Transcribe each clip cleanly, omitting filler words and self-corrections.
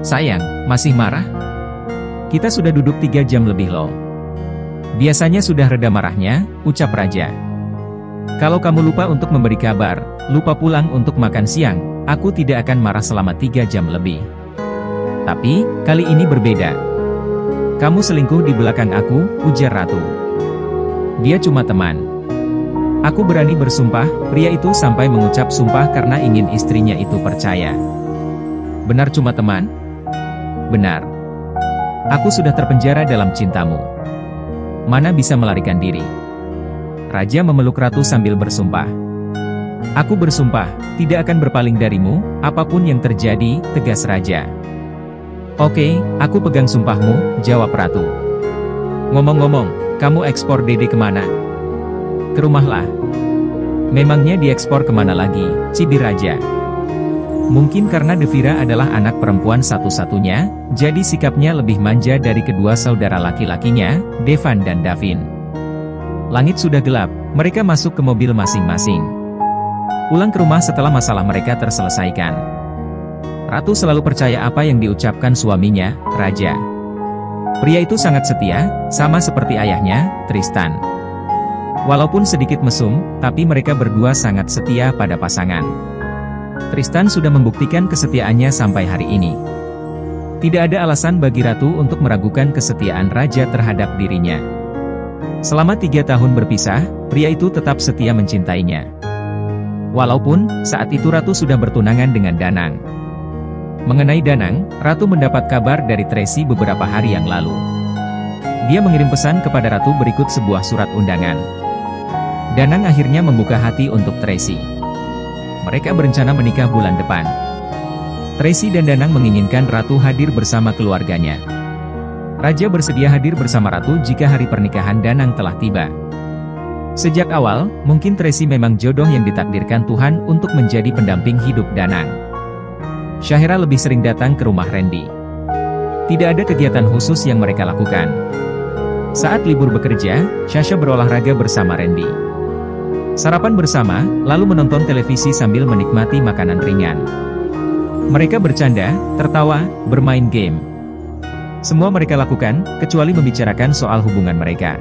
Sayang, masih marah? Kita sudah duduk 3 jam lebih loh. Biasanya sudah reda marahnya, ucap Raja. Kalau kamu lupa untuk memberi kabar, lupa pulang untuk makan siang, aku tidak akan marah selama 3 jam lebih. Tapi, kali ini berbeda. Kamu selingkuh di belakang aku, ujar Ratu. Dia cuma teman. Aku berani bersumpah, pria itu sampai mengucap sumpah karena ingin istrinya itu percaya. Benar cuma teman? Benar. Aku sudah terpenjara dalam cintamu. Mana bisa melarikan diri? Raja memeluk Ratu sambil bersumpah. Aku bersumpah, tidak akan berpaling darimu, apapun yang terjadi, tegas Raja. Oke, aku pegang sumpahmu, jawab Ratu. Ngomong-ngomong, kamu ekspor Dede kemana? Ke rumah lah. Memangnya diekspor kemana lagi, cibir Raja. Mungkin karena Devira adalah anak perempuan satu-satunya, jadi sikapnya lebih manja dari kedua saudara laki-lakinya, Devan dan Davin. Langit sudah gelap, mereka masuk ke mobil masing-masing. Pulang ke rumah setelah masalah mereka terselesaikan. Ratu selalu percaya apa yang diucapkan suaminya, Raja. Pria itu sangat setia, sama seperti ayahnya, Tristan. Walaupun sedikit mesum, tapi mereka berdua sangat setia pada pasangan. Tristan sudah membuktikan kesetiaannya sampai hari ini. Tidak ada alasan bagi Ratu untuk meragukan kesetiaan Raja terhadap dirinya. Selama 3 tahun berpisah, pria itu tetap setia mencintainya. Walaupun, saat itu Ratu sudah bertunangan dengan Danang. Mengenai Danang, Ratu mendapat kabar dari Tracy beberapa hari yang lalu. Dia mengirim pesan kepada Ratu berikut sebuah surat undangan. Danang akhirnya membuka hati untuk Tracy. Mereka berencana menikah bulan depan. Tracy dan Danang menginginkan Ratu hadir bersama keluarganya. Raja bersedia hadir bersama Ratu jika hari pernikahan Danang telah tiba. Sejak awal, mungkin Tracy memang jodoh yang ditakdirkan Tuhan untuk menjadi pendamping hidup Danang. Syahira lebih sering datang ke rumah Randy. Tidak ada kegiatan khusus yang mereka lakukan. Saat libur bekerja, Sasha berolahraga bersama Randy. Sarapan bersama, lalu menonton televisi sambil menikmati makanan ringan. Mereka bercanda, tertawa, bermain game. Semua mereka lakukan, kecuali membicarakan soal hubungan mereka.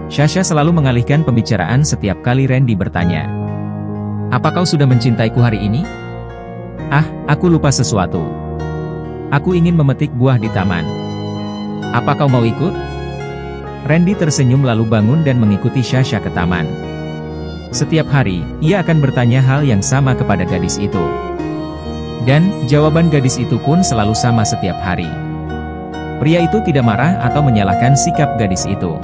Sasha selalu mengalihkan pembicaraan setiap kali Randy bertanya. Apa kau sudah mencintaiku hari ini? Ah, aku lupa sesuatu. Aku ingin memetik buah di taman. Apa kau mau ikut? Randy tersenyum lalu bangun dan mengikuti Sasha ke taman. Setiap hari, ia akan bertanya hal yang sama kepada gadis itu. Dan, jawaban gadis itu pun selalu sama setiap hari. Pria itu tidak marah atau menyalahkan sikap gadis itu.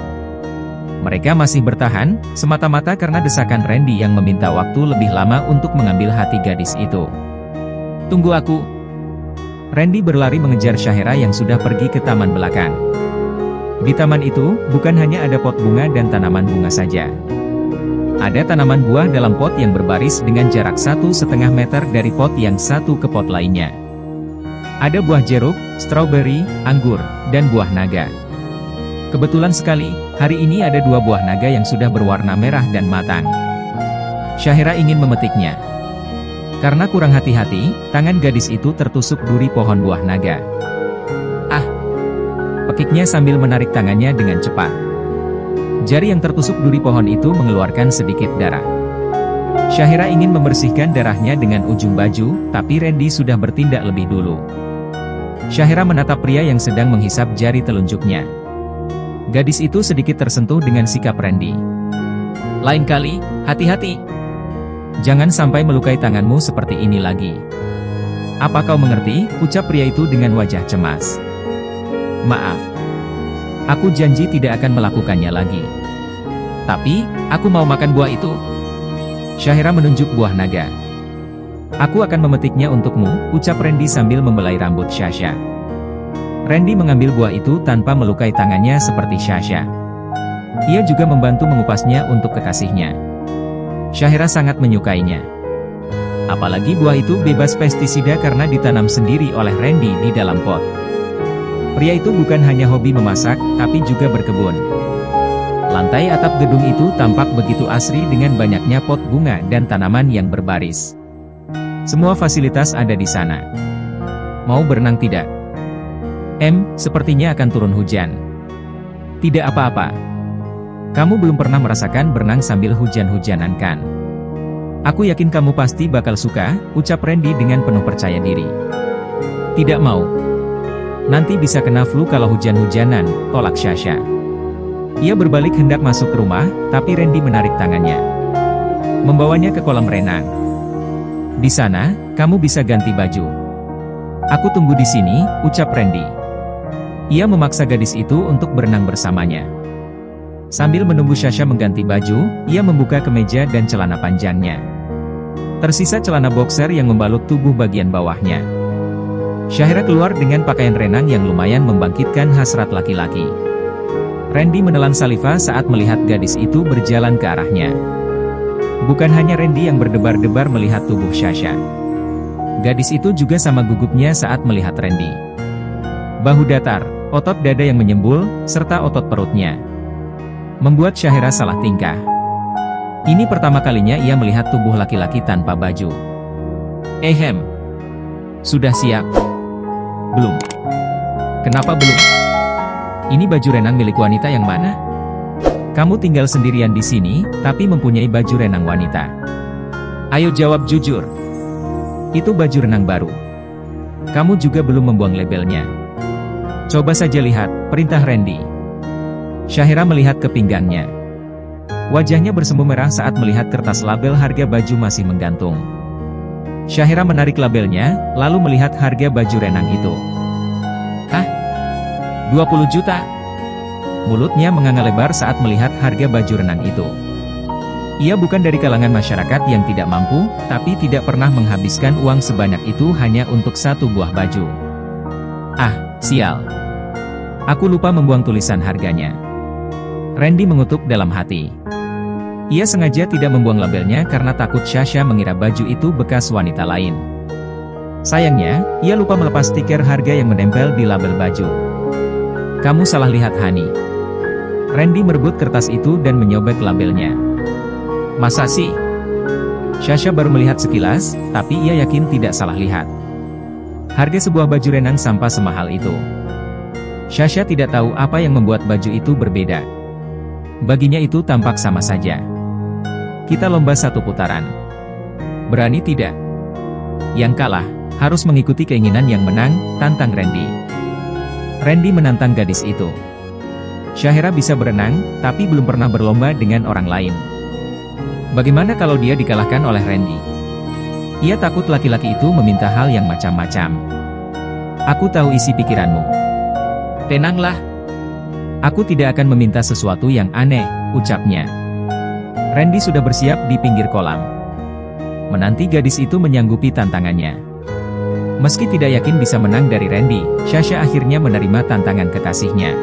Mereka masih bertahan, semata-mata karena desakan Randy yang meminta waktu lebih lama untuk mengambil hati gadis itu. Tunggu aku. Randy berlari mengejar Syahira yang sudah pergi ke taman belakang. Di taman itu, bukan hanya ada pot bunga dan tanaman bunga saja. Ada tanaman buah dalam pot yang berbaris dengan jarak 1,5 meter dari pot yang satu ke pot lainnya. Ada buah jeruk, stroberi, anggur, dan buah naga. Kebetulan sekali, hari ini ada 2 buah naga yang sudah berwarna merah dan matang. Syahira ingin memetiknya. Karena kurang hati-hati, tangan gadis itu tertusuk duri pohon buah naga. Ah! Pekiknya sambil menarik tangannya dengan cepat. Jari yang tertusuk duri pohon itu mengeluarkan sedikit darah. Syahira ingin membersihkan darahnya dengan ujung baju, tapi Randy sudah bertindak lebih dulu. Syahira menatap pria yang sedang menghisap jari telunjuknya. Gadis itu sedikit tersentuh dengan sikap Randy. Lain kali, hati-hati. Jangan sampai melukai tanganmu seperti ini lagi. Apa kau mengerti? Ucap pria itu dengan wajah cemas. Maaf. Aku janji tidak akan melakukannya lagi. Tapi, aku mau makan buah itu. Syahira menunjuk buah naga. Aku akan memetiknya untukmu, ucap Randy sambil membelai rambut Sasha. Randy mengambil buah itu tanpa melukai tangannya seperti Sasha. Ia juga membantu mengupasnya untuk kekasihnya. Syahira sangat menyukainya. Apalagi buah itu bebas pestisida karena ditanam sendiri oleh Randy di dalam pot. Pria itu bukan hanya hobi memasak, tapi juga berkebun. Lantai atap gedung itu tampak begitu asri dengan banyaknya pot bunga dan tanaman yang berbaris. Semua fasilitas ada di sana. Mau berenang tidak? Sepertinya akan turun hujan. Tidak apa-apa. Kamu belum pernah merasakan berenang sambil hujan-hujanan kan? Aku yakin kamu pasti bakal suka, ucap Randy dengan penuh percaya diri. Tidak mau. Nanti bisa kena flu kalau hujan-hujanan, tolak Sasha. Ia berbalik hendak masuk ke rumah, tapi Randy menarik tangannya. Membawanya ke kolam renang. Di sana, kamu bisa ganti baju. Aku tunggu di sini, ucap Randy. Ia memaksa gadis itu untuk berenang bersamanya. Sambil menunggu Sasha mengganti baju, ia membuka kemeja dan celana panjangnya. Tersisa celana boxer yang membalut tubuh bagian bawahnya. Shahira keluar dengan pakaian renang yang lumayan membangkitkan hasrat laki-laki. Randy menelan saliva saat melihat gadis itu berjalan ke arahnya. Bukan hanya Randy yang berdebar-debar melihat tubuh Sasha. Gadis itu juga sama gugupnya saat melihat Randy. Bahu datar, otot dada yang menyembul, serta otot perutnya membuat Shahira salah tingkah. Ini pertama kalinya ia melihat tubuh laki-laki tanpa baju. Sudah siap? Belum. Kenapa belum? Ini baju renang milik wanita yang mana? Kamu tinggal sendirian di sini, tapi mempunyai baju renang wanita. Ayo jawab jujur. Itu baju renang baru. Kamu juga belum membuang labelnya. Coba saja lihat, perintah Randy. Shahira melihat ke pinggangnya. Wajahnya bersemu merah saat melihat kertas label harga baju masih menggantung. Shahira menarik labelnya, lalu melihat harga baju renang itu. 20 juta? Mulutnya menganga lebar saat melihat harga baju renang itu. Ia bukan dari kalangan masyarakat yang tidak mampu, tapi tidak pernah menghabiskan uang sebanyak itu hanya untuk satu buah baju. Sial. Aku lupa membuang tulisan harganya. Randy mengutuk dalam hati. Ia sengaja tidak membuang labelnya karena takut Sasha mengira baju itu bekas wanita lain. Sayangnya, ia lupa melepas stiker harga yang menempel di label baju. Kamu salah lihat, Hani. Randy merebut kertas itu dan menyobek labelnya. Masa sih? Sasha baru melihat sekilas, tapi ia yakin tidak salah lihat. Harga sebuah baju renang sampah semahal itu. Sasha tidak tahu apa yang membuat baju itu berbeda. Baginya itu tampak sama saja. Kita lomba satu putaran. Berani tidak? Yang kalah, harus mengikuti keinginan yang menang, tantang Randy. Randy menantang gadis itu. Shahira bisa berenang, tapi belum pernah berlomba dengan orang lain. Bagaimana kalau dia dikalahkan oleh Randy? Ia takut laki-laki itu meminta hal yang macam-macam. Aku tahu isi pikiranmu. Tenanglah. Aku tidak akan meminta sesuatu yang aneh, ucapnya. Randy sudah bersiap di pinggir kolam. Menanti gadis itu menyanggupi tantangannya. Meski tidak yakin bisa menang dari Randy, Sasha akhirnya menerima tantangan kekasihnya.